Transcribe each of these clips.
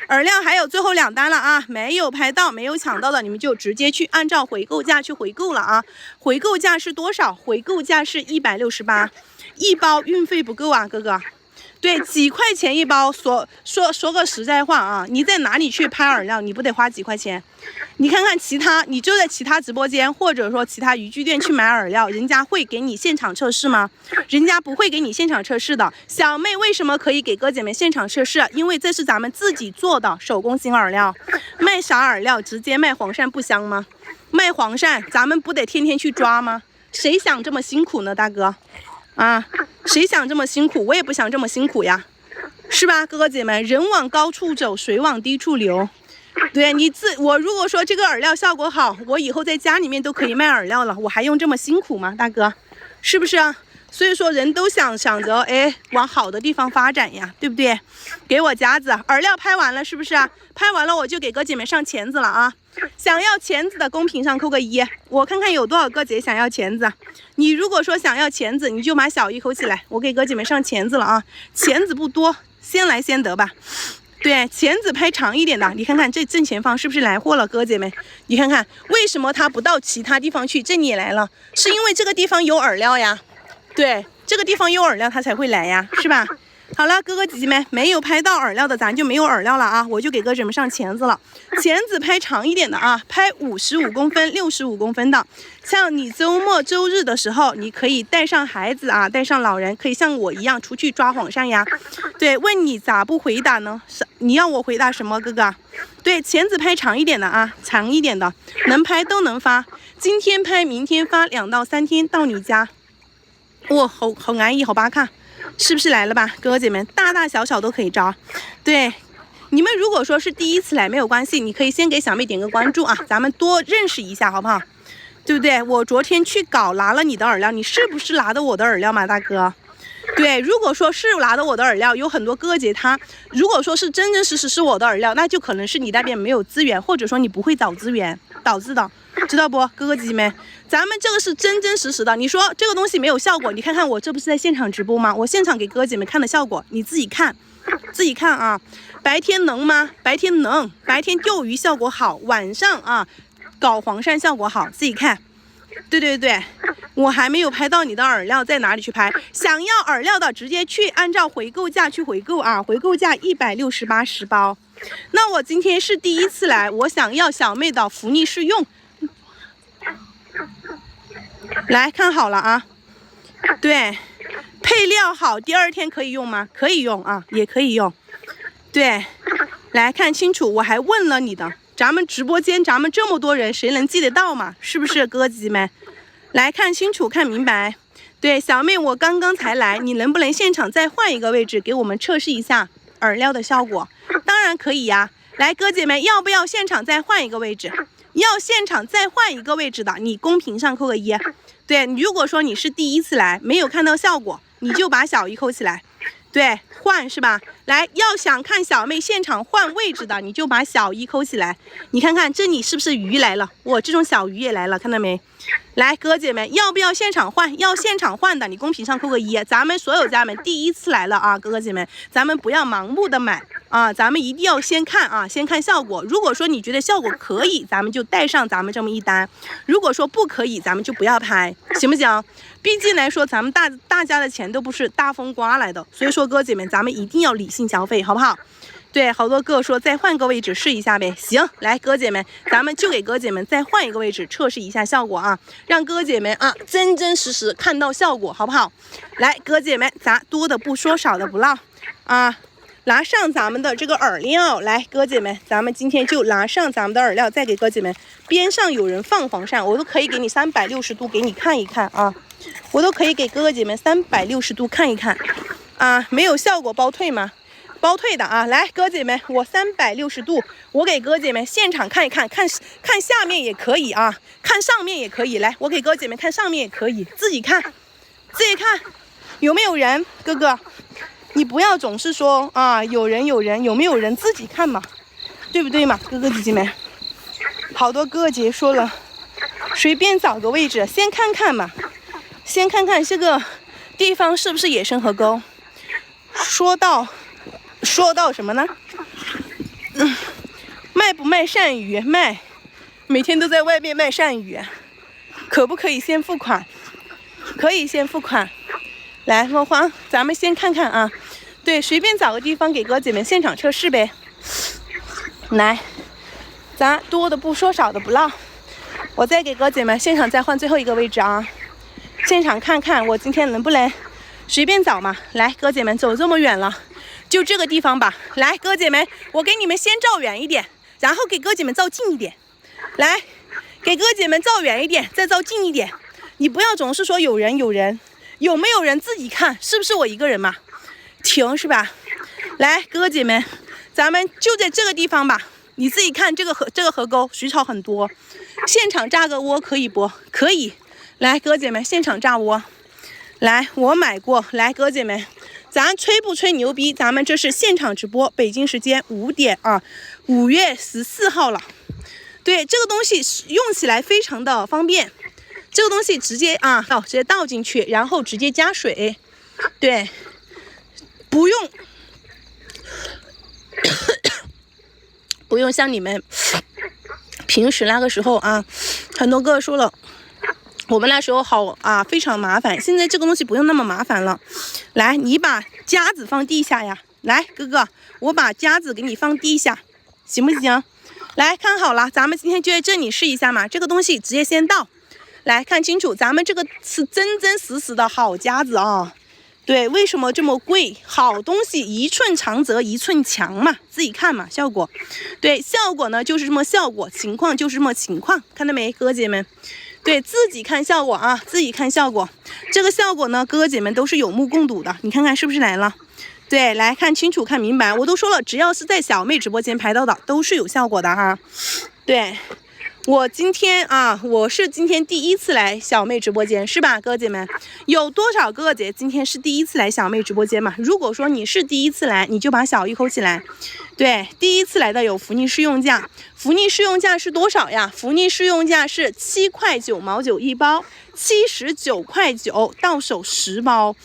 饵料还有最后2单了啊，没有拍到、没有抢到的，你们就直接去按照回购价去回购了啊。回购价是多少？回购价是168，一包运费不够啊，哥哥。对，几块钱一包，说个实在话啊，你在哪里去拍饵料，你不得花几块钱？你看看其他，你就在其他直播间或者说其他渔具店去买饵料，人家会给你现场测试吗？人家不会给你现场测试的。小妹为什么可以给哥姐们现场测试？因为这是咱们自己做的手工型饵料。卖啥饵料？直接卖黄鳝不香吗？卖黄鳝，咱们不得天天去抓吗？谁想这么辛苦呢，大哥？啊，谁想这么辛苦？我也不想这么辛苦呀，是吧，哥哥姐们？人往高处走，水往低处流。对我如果说这个饵料效果好，我以后在家里面都可以卖饵料了，我还用这么辛苦吗，大哥？是不是啊？所以说人都想着，哎，往好的地方发展呀，对不对？给我夹子，饵料拍完了是不是啊？拍完了我就给哥姐们上钳子了啊！想要钳子的公屏上扣个1，我看看有多少哥姐想要钳子。你如果说想要钳子，你就把小1扣起来，我给哥姐们上钳子了啊！钳子不多，先来先得吧。对，钳子拍长一点的，你看看这正前方是不是来货了，哥姐们？你看看为什么它不到其他地方去，这里也来了？是因为这个地方有饵料呀。对，这个地方有饵料，它才会来呀，是吧？好了，哥哥姐姐们，没有拍到饵料的，咱就没有饵料了啊！我就给哥姐们上钳子了，钳子拍长一点的啊，拍55公分、65公分的。像你周末、周日的时候，你可以带上孩子啊，带上老人，可以像我一样出去抓黄鳝呀。对，问你咋不回答呢？你要我回答什么，哥哥？对，钳子拍长一点的啊，长一点的，能拍都能发。今天拍，明天发，2到3天到你家。哇，好安逸，好巴看。是不是来了吧，哥哥姐们，大大小小都可以招。对，你们如果说是第一次来没有关系，你可以先给小妹点个关注啊，咱们多认识一下，好不好？对不对？我昨天去拿了你的饵料，你是不是拿的我的饵料嘛，大哥？对，如果说是拿的我的饵料，有很多哥姐他如果说是真真实实是我的饵料，那就可能是你那边没有资源，或者说你不会找资源导致的，知道不，哥哥姐姐们？咱们这个是真真实实的。你说这个东西没有效果，你看看我这不是在现场直播吗？我现场给哥哥姐们看的效果，你自己看啊。白天能吗？白天能，白天钓鱼效果好，晚上啊搞黄鳝效果好，自己看。对，我还没有拍到你的饵料，在哪里去拍？想要饵料的直接去按照回购价去回购啊，回购价168，10包。那我今天是第一次来，我想要小妹的福利试用，来看好了啊。对，配料好，第2天可以用吗？可以用啊，也可以用。对，来看清楚，我还问了你的。咱们直播间，咱们这么多人，谁能记得到嘛？是不是，哥哥姐姐们？来看清楚，看明白。对，小妹，我刚刚才来，你能不能现场再换一个位置，给我们测试一下饵料的效果？当然可以呀。来，哥姐妹，要不要现场再换一个位置？要现场再换一个位置的，你公屏上扣个1。对，如果说你是第一次来，没有看到效果，你就把小1扣起来。对，换是吧？来，要想看小妹现场换位置的，你就把小1扣起来。你看看这里是不是鱼来了？我这种小鱼也来了，看到没？来，哥姐们，要不要现场换？要现场换的，你公屏上扣个1。咱们所有家们第一次来了啊，哥哥姐们，咱们不要盲目的买啊，咱们一定要先看啊，先看效果。如果说你觉得效果可以，咱们就带上咱们这么一单；如果说不可以，咱们就不要拍，行不行？毕竟来说，咱们大家的钱都不是大风刮来的，所以说哥姐们，咱们一定要理性消费，好不好？对，好多哥说再换个位置试一下呗。行，来哥姐们，咱们就给哥姐们再换一个位置测试一下效果啊，让哥姐们啊真真实实看到效果，好不好？来，哥姐们，咱多的不说，少的不唠啊。拿上咱们的这个饵料，来，哥姐们，咱们今天就拿上咱们的饵料，再给哥姐们。边上有人放黄鳝，我都可以给你360度给你看一看啊，我都可以给哥哥姐们360度看一看啊，没有效果包退吗？包退的啊，来，哥姐们，我360度，我给哥姐们现场看一看，看下面也可以啊，看上面也可以，来，我给哥姐们看上面也可以，自己看，有没有人？哥哥。你不要总是说啊，有人，有没有人自己看嘛，对不对嘛，哥哥姐姐们？好多哥姐说了，随便找个位置先看看嘛，先看看这个地方是不是野生河沟。说到什么呢？卖鳝鱼，卖，每天都在外面卖鳝鱼，可不可以先付款？可以先付款。来，莫慌，咱们先看看啊。对，随便找个地方给哥姐们现场测试呗。来，咱多的不说，少的不唠。我再给哥姐们现场再换最后一个位置啊。现场看看我今天能不能随便找嘛。来，哥姐们走这么远了，就这个地方吧。来，哥姐们，我给你们先照远一点，然后给哥姐们照近一点。来，给哥姐们照远一点，再照近一点。你不要总是说有人，有没有人自己看，是不是我一个人嘛？停是吧？来，哥姐们，咱们就在这个地方吧。你自己看这个河沟水草很多，现场炸个窝可以不？可以。来，哥姐们，现场炸窝。来，我买过。来，哥姐们，咱吹不吹牛逼？咱们这是现场直播，北京时间5点啊，5月14号了。对，这个东西用起来非常的方便。这个东西直接直接倒进去，然后直接加水。对，不用像你们平时那个时候啊，很多哥说了。我们那时候好非常麻烦。现在这个东西不用那么麻烦了。来，你把夹子放地下呀。来，哥哥，我把夹子给你放地下，行不行？来看好了，咱们今天就在这里试一下嘛。这个东西直接先倒。来看清楚，咱们这个是真真实实的好夹子啊。对，为什么这么贵？好东西一寸长则一寸强嘛，自己看嘛，效果。对，效果呢就是这么效果，情况就是这么情况，看到没，哥姐们？对，自己看效果啊，自己看效果。这个效果呢，哥姐们都是有目共睹的，你看看是不是来了？对，来看清楚看明白。我都说了，只要是在小妹直播间拍到的，都是有效果的哈。对。我今天我是今天第一次来小妹直播间，是吧，哥姐们？有多少哥姐今天是第一次来小妹直播间嘛？如果说你是第一次来，你就把小一扣起来。对，第一次来的有福利试用价，福利试用价是多少呀？福利试用价是7块9毛9一包，79块9，到手10包。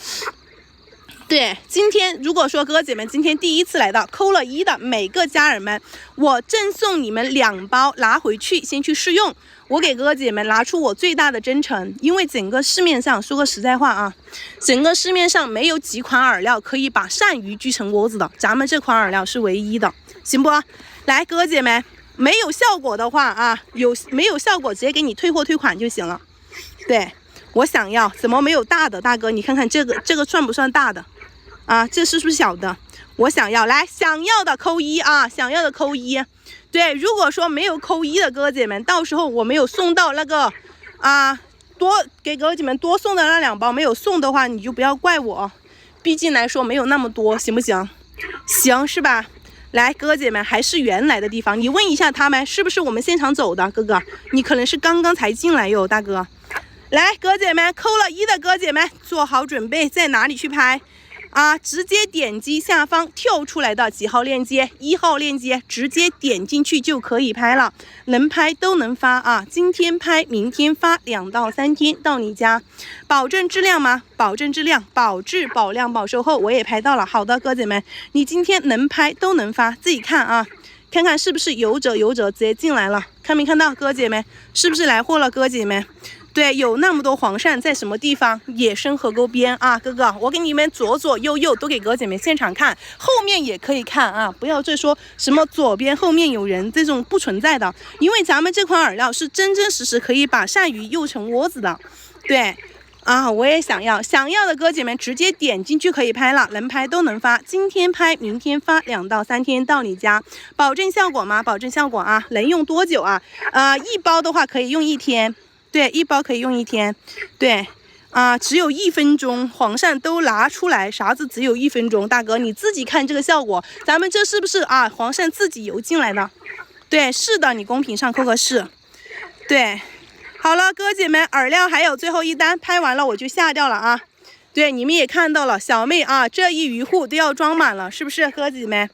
对，今天如果说哥姐们今天第一次来到扣了1的每个家人们，我赠送你们2包拿回去先去试用。我给哥姐们拿出我最大的真诚，因为整个市面上说个实在话啊，整个市面上没有几款饵料可以把鳝鱼锯成窝子的，咱们这款饵料是唯一的，行不？来，哥姐们，没有效果的话没有效果直接给你退货退款就行了。对，我想要，怎么没有大的？大哥，你看看这个算不算大的？这是不是小的？我想要，来，想要的扣1啊，想要的扣1。对，如果说没有扣1的哥姐们，到时候我没有送到那个给哥姐们多送的那2包没有送的话，你就不要怪我，毕竟来说没有那么多，行不行？行是吧？来，哥姐们，还是原来的地方，你问一下他们是不是我们现场走的？哥哥，你可能是刚刚才进来哟，大哥。来，哥姐们，扣了1的哥姐们，做好准备，在哪里去拍？直接点击下方跳出来的几号链接，1号链接，直接点进去就可以拍了，能拍都能发今天拍，明天发，2到3天到你家，保证质量吗？保证质量，保质保量保售后，我也拍到了。好的，哥姐们，你今天能拍都能发，自己看看看是不是有者直接进来了，看没看到？哥姐们，是不是来货了？哥姐们。对，有那么多黄鳝在什么地方？野生河沟边哥哥，我给你们左右都给哥姐们现场看，后面也可以看不要再说什么左边后面有人，这种不存在的，因为咱们这款饵料是真真实实可以把鳝鱼诱成窝子的。对我也想要的哥姐们直接点进去可以拍了，能拍都能发，今天拍明天发，2到3天到你家，保证效果吗？保证效果能用多久一包的话可以用1天。对，1包可以用1天。对只有1分钟，黄鳝都拿出来，啥子只有1分钟？大哥你自己看这个效果，咱们这是不是黄鳝自己游进来的？对，是的，你公屏上扣个是。对，好了，哥姐们，饵料还有最后1单，拍完了我就下掉了对，你们也看到了，小妹这一鱼户都要装满了，是不是哥姐们？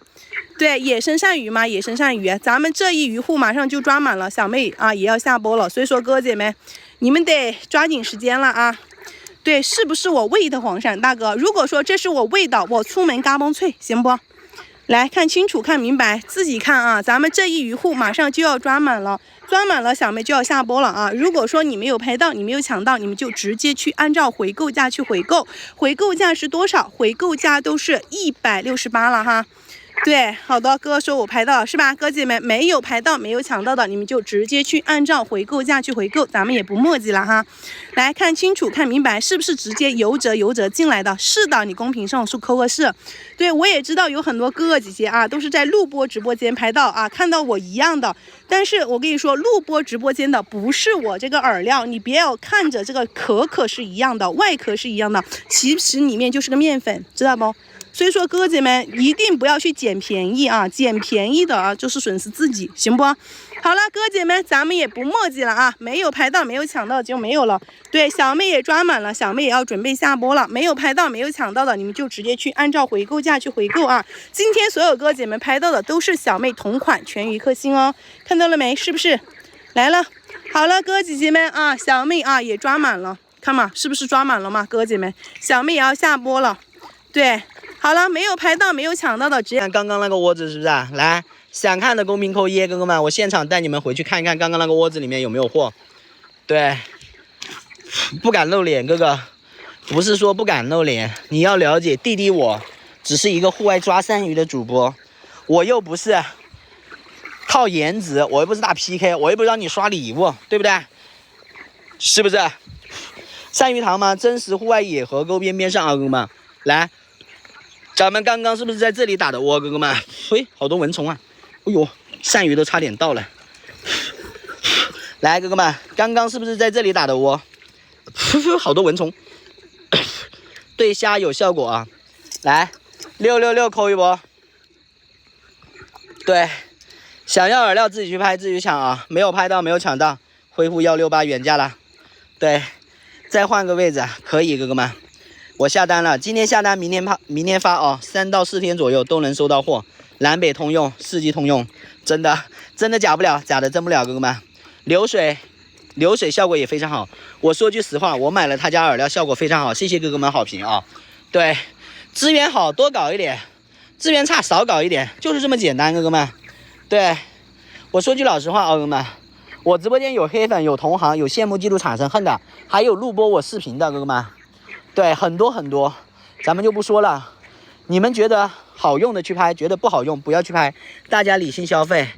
对，野生鳝鱼嘛，野生鳝鱼，咱们这一鱼户马上就装满了，小妹也要下播了，所以说哥姐们，你们得抓紧时间了对，是不是我喂的黄鳝？大哥，如果说这是我喂的，我出门嘎嘣脆，行不？来看清楚，看明白，自己看啊！咱们这一鱼户马上就要抓满了，抓满了，小妹就要下播了啊！如果说你没有拍到，你没有抢到，你们就直接去按照回购价去回购，回购价是多少？回购价都是168了哈。对，好的，哥说我拍到了是吧？哥姐们没有拍到、没有抢到的，你们就直接去按照回购价去回购，咱们也不墨迹了哈。来看清楚、看明白，是不是直接有折进来的？是的，你公屏上说扣个是。对，我也知道有很多哥哥姐姐啊，都是在录播直播间拍到啊，看到我一样的。但是我跟你说，录播直播间的不是我这个饵料，你别要看着这个壳是一样的，外壳是一样的，其实里面就是个面粉，知道不？所以说哥哥姐们一定不要去捡便宜啊，捡便宜的啊就是损失自己，行不？好了，哥姐们，咱们也不墨迹了啊，没有拍到、没有抢到就没有了。对，小妹也抓满了，小妹也要准备下播了。没有拍到、没有抢到的，你们就直接去按照回购价去回购啊。今天所有哥姐们拍到的都是小妹同款全鱼克星哦，看到了没？是不是？来了，好了，哥姐姐们啊，小妹啊也抓满了，看嘛，是不是抓满了嘛？哥姐们，小妹也要下播了。对，好了，没有拍到、没有抢到的，直接看刚刚那个窝子是不是啊？来，想看的公屏扣1，哥哥们，我现场带你们回去看一看刚刚那个窝子里面有没有货。对，不敢露脸，哥哥，不是说不敢露脸，你要了解，弟弟我只是一个户外抓鳝鱼的主播，我又不是靠颜值，我又不是打 PK， 我又不让你刷礼物，对不对？是不是？鳝鱼塘吗？真实户外野河沟边上啊，哥哥们，来。咱们刚刚是不是在这里打的窝，哥哥们？嘿，好多蚊虫啊！哎呦，鳝鱼都差点到了。来，哥哥们，刚刚是不是在这里打的窝？好多蚊虫，对虾有效果啊！来，666扣一波。对，想要饵料自己去拍，自己去抢啊！没有拍到，没有抢到，恢复168原价了。对，再换个位置，可以，哥哥们。我下单了，今天下单，明天发哦，3到4天左右都能收到货，南北通用，4季通用，真的假不了，假的真不了，哥哥们。流水效果也非常好，我说句实话，我买了他家饵料，效果非常好，谢谢哥哥们好评啊。对，资源好多搞一点，资源差少搞一点，就是这么简单，哥哥们。对，我说句老实话，哥哥们，我直播间有黑粉，有同行，有羡慕嫉妒产生恨的，还有录播我视频的，哥哥们。对，很多，咱们就不说了。你们觉得好用的去拍，觉得不好用不要去拍，大家理性消费。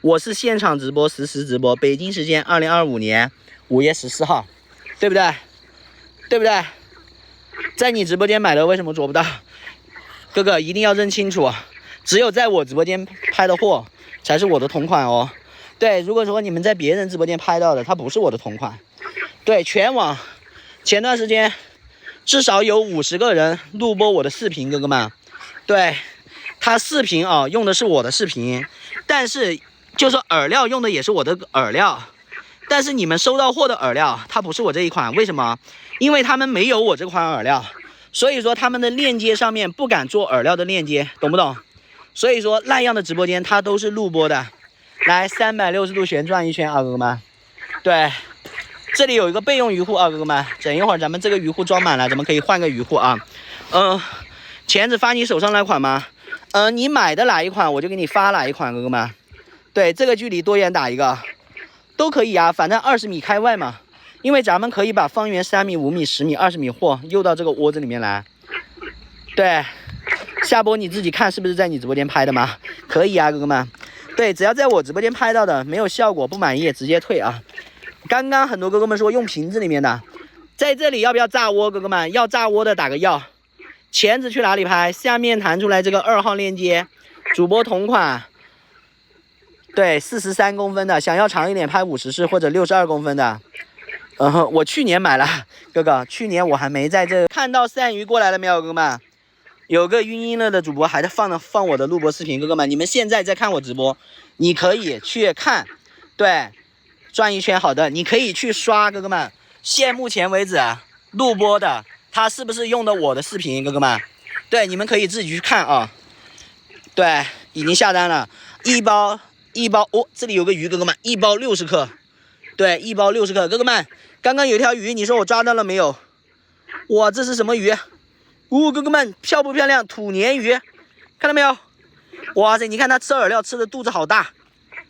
我是现场直播，实时直播，北京时间2025年5月14号，对不对？对不对？在你直播间买的为什么做不到？哥哥一定要认清楚，只有在我直播间拍的货才是我的同款哦。对，如果说你们在别人直播间拍到的，它不是我的同款。对，全网前段时间至少有50个人录播我的视频，哥哥们，对，他视频啊用的是我的视频，但是就说饵料用的也是我的饵料，但是你们收到货的饵料它不是我这一款，为什么？因为他们没有我这款饵料，所以说他们的链接上面不敢做饵料的链接，懂不懂？所以说那样的直播间它都是录播的。来，360度旋转一圈啊，哥哥们，对。这里有一个备用鱼户啊，哥哥们，等一会儿咱们这个鱼户装满了，咱们可以换个鱼户啊。钳子发你手上那款吗？你买的哪一款我就给你发哪一款，哥哥们。对，这个距离多远打一个都可以啊，反正20米开外嘛，因为咱们可以把方圆3米、5米、10米、20米货诱到这个窝子里面来。对，下播你自己看是不是在你直播间拍的吗？可以啊，哥哥们。对，只要在我直播间拍到的没有效果不满意直接退啊。刚刚很多哥哥们说用瓶子里面的，在这里要不要炸窝？哥哥们要炸窝的打个要。钳子去哪里拍？下面弹出来这个2号链接，主播同款。对，43公分的，想要长一点拍50式或者62公分的。我去年买了，哥哥，去年我还没在这看到鳝鱼过来了没有，哥哥们？有个晕了的主播还在放我的录播视频，哥哥们，你们现在在看我直播，你可以去看，对。转一圈，好的，你可以去刷，哥哥们。现目前为止录播的，他是不是用的我的视频，哥哥们？对，你们可以自己去看啊。对，已经下单了，一包哦，这里有个鱼，哥哥们，一包60克，对，一包60克，哥哥们，刚刚有条鱼，你说我抓到了没有？哇，这是什么鱼？哥哥们，漂不漂亮？土鲶鱼，看到没有？哇塞，你看它吃饵料吃的肚子好大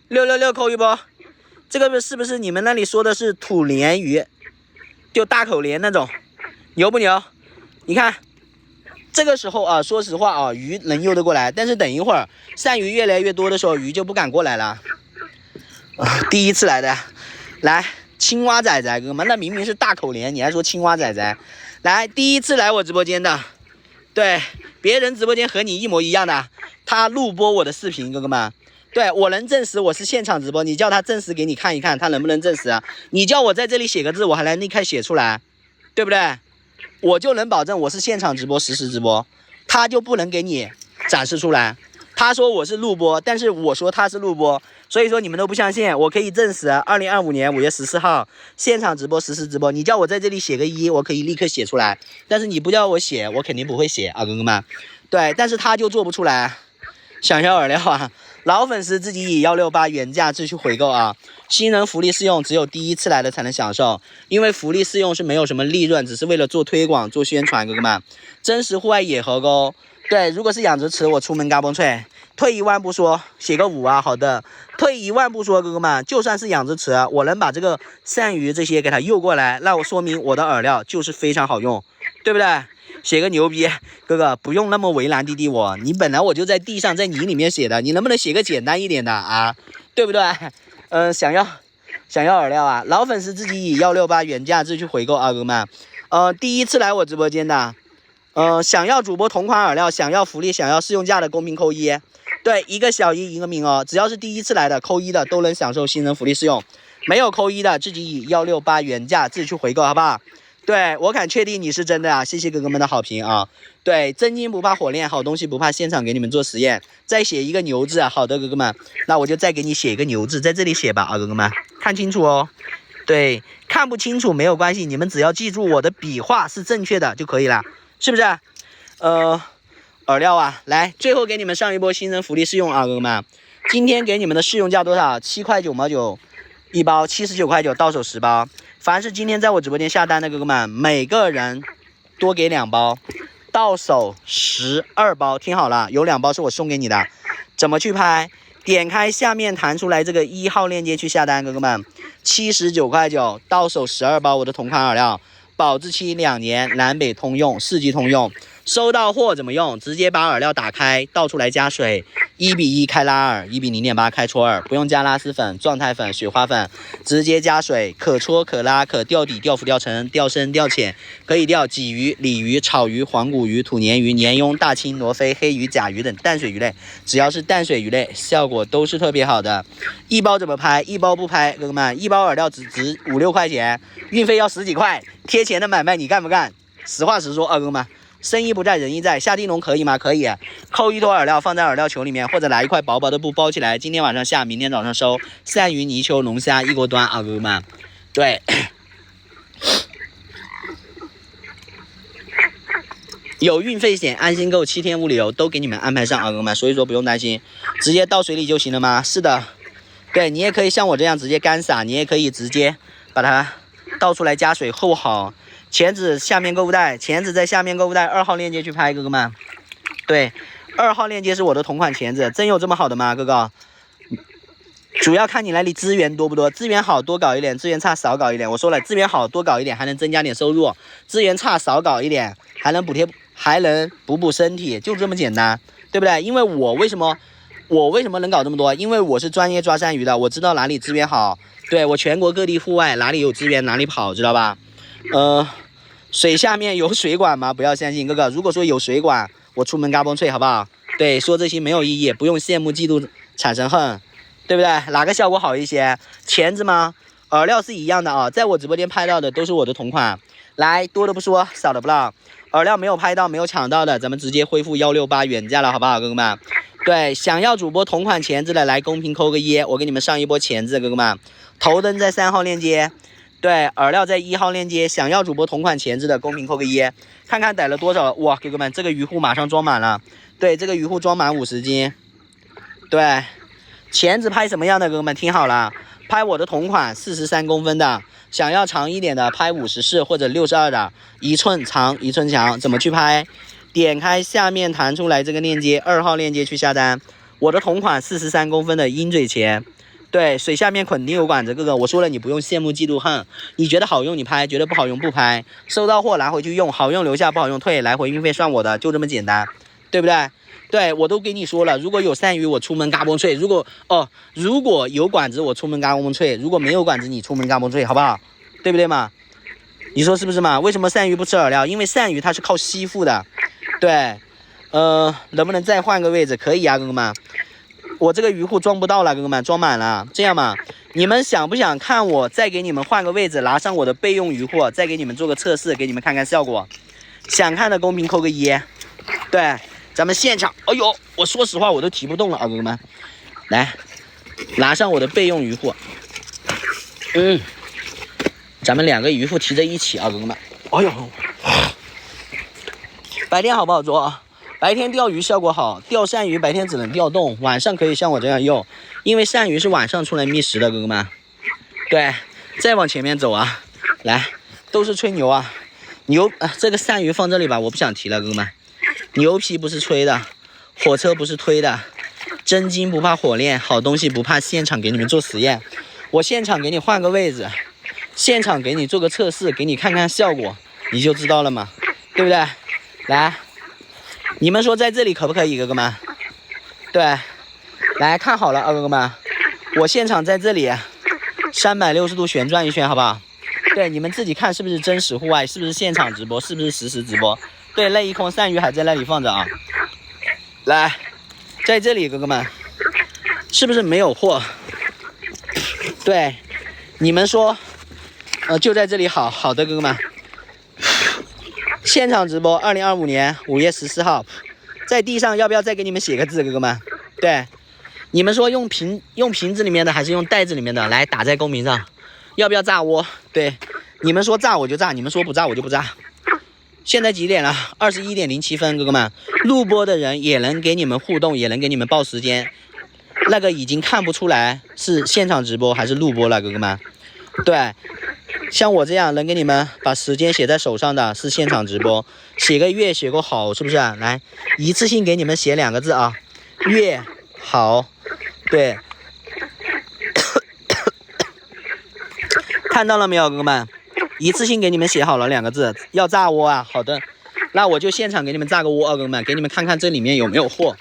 ，666扣一波。这个是不是你们那里说的是土鲢鱼？就大口鲢那种，牛不牛？你看，这个时候啊，说实话啊，鱼能游得过来，但是等一会儿鳝鱼越来越多的时候，鱼就不敢过来了。第一次来的，来青蛙仔仔哥们，那明明是大口鲢，你还说青蛙仔仔？来，第一次来我直播间的，对，别人直播间和你一模一样的，他录播我的视频，哥哥们。对，我能证实我是现场直播，你叫他证实给你看一看，他能不能证实啊？你叫我在这里写个字，我还能立刻写出来，对不对？我就能保证我是现场直播，实时直播，他就不能给你展示出来。他说我是录播，但是我说他是录播，所以说你们都不相信，我可以证实，2025年5月14号现场直播，实时直播，你叫我在这里写个1，我可以立刻写出来，但是你不叫我写，我肯定不会写啊，哥哥们。对，但是他就做不出来，想要饵料啊！老粉丝自己以168原价自去回购啊！新人福利试用只有第一次来的才能享受，因为福利试用是没有什么利润，只是为了做推广、做宣传，哥哥们。真实户外野河沟，对，如果是养殖池，我出门嘎嘣脆。退一万步说，写个5啊，好的。退一万步说，哥哥们，就算是养殖池，我能把这个鳝鱼这些给它诱过来，那我说明我的饵料就是非常好用，对不对？写个牛逼，哥哥不用那么为难弟弟我，你本来我就在地上在泥里面写的，你能不能写个简单一点的啊？对不对？想要饵料啊，老粉丝自己以168原价自去回购啊，哥哥们。第一次来我直播间的，想要主播同款饵料，想要福利，想要试用价的公屏扣1，对，一个小一一个名额，只要是第一次来的扣1的都能享受新人福利试用，没有扣1的自己以168原价自去回购，好不好？对，我敢确定你是真的啊！谢谢哥哥们的好评啊！对，真金不怕火炼，好东西不怕现场给你们做实验。再写一个牛字啊！好的，哥哥们，那我就再给你写一个牛字，在这里写吧啊，哥哥们，看清楚哦。对，看不清楚没有关系，你们只要记住我的笔画是正确的就可以了，是不是？饵料啊，来，最后给你们上一波新人福利试用啊，哥哥们，今天给你们的试用价多少？7块9毛9一包，79块9到手10包。凡是今天在我直播间下单的哥哥们，每个人多给2包，到手12包。听好了，有2包是我送给你的。怎么去拍？点开下面弹出来这个1号链接去下单，哥哥们，79块9到手12包我的同款饵料，保质期2年，南北通用，4季通用。收到货怎么用？直接把饵料打开，倒出来加水，1:1开拉饵，1:0.8开搓饵，不用加拉丝粉、状态粉、雪花粉，直接加水，可搓可拉，可钓底、钓浮、钓沉、钓深、钓浅，可以钓鲫鱼、鲤鱼、草鱼、黄骨鱼、土鲶鱼、鲶鳙、大青、罗非、黑鱼、甲鱼等淡水鱼类，只要是淡水鱼类，效果都是特别好的。一包怎么拍？一包不拍，哥哥们，一包饵料只值5、6块钱，运费要10几块，贴钱的买卖你干不干？实话实说，哥哥们。生意不在人意在，下地笼可以吗？可以，扣1坨饵料放在饵料球里面，或者拿一块薄薄的布包起来，今天晚上下，明天早上收。鳝鱼、泥鳅、龙虾一锅端啊，哥哥们。对，有运费险，安心购，7天无理由都给你们安排上啊，哥哥们，所以说不用担心，直接倒水里就行了吗？是的，对你也可以像我这样直接干撒，你也可以直接把它倒出来加水厚好。钳子下面购物袋，钳子在下面购物袋2号链接去拍，哥哥们。对，2号链接是我的同款钳子，真有这么好的吗，哥哥？主要看你那里资源多不多，资源好多搞一点，资源差少搞一点。我说了，资源好多搞一点，还能增加点收入；资源差少搞一点，还能补贴，还能补身体，就这么简单，对不对？因为我为什么能搞这么多？因为我是专业抓鳝鱼的，我知道哪里资源好。对，我全国各地户外哪里有资源哪里跑，知道吧？水下面有水管吗？不要相信，哥哥。如果说有水管，我出门嘎嘣脆，好不好？对，说这些没有意义，不用羡慕嫉妒产生恨，对不对？哪个效果好一些？钳子吗？饵料是一样的啊，在我直播间拍到的都是我的同款。来，多的不说，少的不唠。饵料没有拍到、没有抢到的，咱们直接恢复168原价了，好不好，哥哥们？对，想要主播同款钳子的，来公屏扣个1，我给你们上一波钳子，哥哥们。头灯在3号链接。对，饵料在1号链接，想要主播同款钳子的公屏扣个1，看看逮了多少。哇，哥哥们，这个鱼护马上装满了。对，这个鱼护装满50斤。对，钳子拍什么样的，哥哥们听好了，拍我的同款43公分的，想要长一点的拍54或者62的，1寸长1寸强。怎么去拍？点开下面弹出来这个链接，2号链接去下单。我的同款43公分的鹰嘴钳，对，水下面肯定有管子，哥哥，我说了，你不用羡慕嫉妒恨，你觉得好用你拍，觉得不好用不拍，收到货拿回去用，好用留下，不好用退，来回运费算我的，就这么简单，对不对？对，我都给你说了，如果有鳝鱼我出门嘎嘣脆，如果有管子我出门嘎嘣脆，如果没有管子你出门嘎嘣脆，好不好？对不对嘛？你说是不是嘛？为什么鳝鱼不吃饵料？因为鳝鱼它是靠吸附的，对，能不能再换个位置？可以啊，哥哥们，我这个鱼库装不到了，哥哥们，装满了，这样嘛，你们想不想看我再给你们换个位置，拿上我的备用鱼库，再给你们做个测试，给你们看看效果？想看的公屏扣个1，对。咱们现场，哎呦，我说实话我都提不动了啊，哥哥们，来，拿上我的备用鱼库，咱们2个鱼库提在一起啊，哥哥们，哎呦，白天好不好做？白天钓鱼效果好，钓鳝鱼白天只能钓洞，晚上可以像我这样用，因为鳝鱼是晚上出来觅食的，哥哥们，对，再往前面走啊，来，都是吹牛啊，这个鳝鱼放这里吧，我不想提了，哥哥们。牛皮不是吹的，火车不是推的，真金不怕火炼，好东西不怕现场给你们做实验。我现场给你换个位置，现场给你做个测试，给你看看效果，你就知道了嘛，对不对？来，你们说在这里可不可以，哥哥们？对，来看好了啊，哥哥们，我现场在这里360度旋转一圈，好不好？对，你们自己看是不是真实户外，是不是现场直播，是不是实时直播？对，那一空鳝鱼还在那里放着啊。来，在这里，哥哥们，是不是没有货？对，你们说，就在这里好，好的，哥哥们。现场直播，2025年5月14号，在地上要不要再给你们写个字，哥哥们？对，你们说用瓶子里面的还是用袋子里面的？来打在公屏上，要不要炸窝？对，你们说炸我就炸，你们说不炸我就不炸。现在几点了？21点07分，哥哥们，录播的人也能给你们互动，也能给你们报时间，那个已经看不出来是现场直播还是录播了，哥哥们。对，像我这样能给你们把时间写在手上的是现场直播，写个月写个好，是不是？来，一次性给你们写2个字啊，月好。对，看到了没有，哥哥们？一次性给你们写好了2个字，要炸窝啊！好的，那我就现场给你们炸个窝啊，哥哥们，给你们看看这里面有没有货。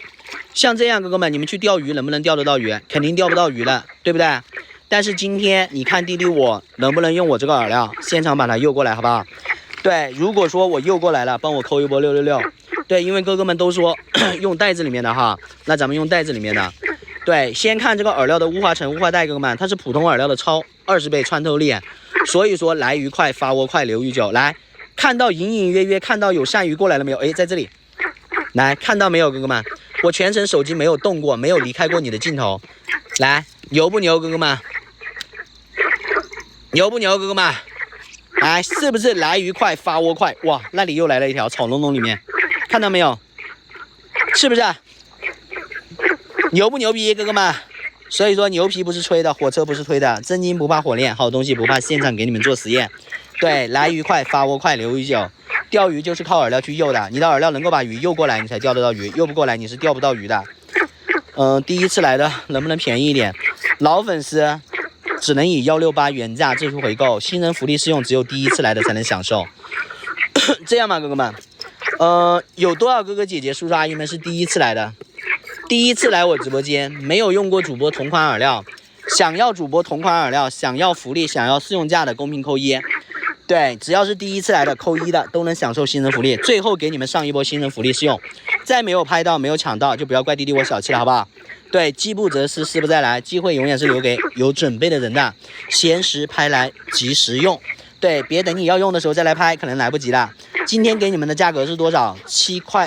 像这样，哥哥们，你们去钓鱼能不能钓得到鱼？肯定钓不到鱼的，对不对？但是今天你看弟弟我能不能用我这个饵料，现场把它诱过来，好不好？对，如果说我诱过来了，帮我扣一波666。对，因为哥哥们都说用袋子里面的哈，那咱们用袋子里面的。对，先看这个饵料的雾化层、雾化带，哥哥们，它是普通饵料的超20倍穿透力。所以说来鱼快发窝快留鱼久。来，看到隐隐约约看到有鳝鱼过来了没有？哎，在这里，来看到没有，哥哥们？我全程手机没有动过，没有离开过你的镜头。来，牛不牛，哥哥们？牛不牛，哥哥们？来，是不是来鱼快发窝快？哇，那里又来了一条草笼笼里面，看到没有？是不是？牛不牛逼，哥哥们？所以说牛皮不是吹的，火车不是推的，真金不怕火炼，好东西不怕现场给你们做实验。对，来鱼快发窝快留鱼久，钓鱼就是靠饵料去诱的，你的饵料能够把鱼诱过来，你才钓得到鱼，诱不过来你是钓不到鱼的。第一次来的能不能便宜一点？老粉丝只能以168原价自助回购，新人福利适用，只有第一次来的才能享受。这样吧，哥哥们，有多少哥哥姐姐叔叔阿姨们是第一次来的？第一次来我直播间，没有用过主播同款饵料，想要主播同款饵料，想要福利，想要试用价的公屏扣1。对，只要是第一次来的扣1的都能享受新人福利。最后给你们上一波新人福利试用，再没有拍到没有抢到就不要怪弟弟我小气了，好不好？对，饥不择食，失不再来，机会永远是留给有准备的人的，闲时拍来及时用。对，别等你要用的时候再来拍，可能来不及了。今天给你们的价格是多少？7块。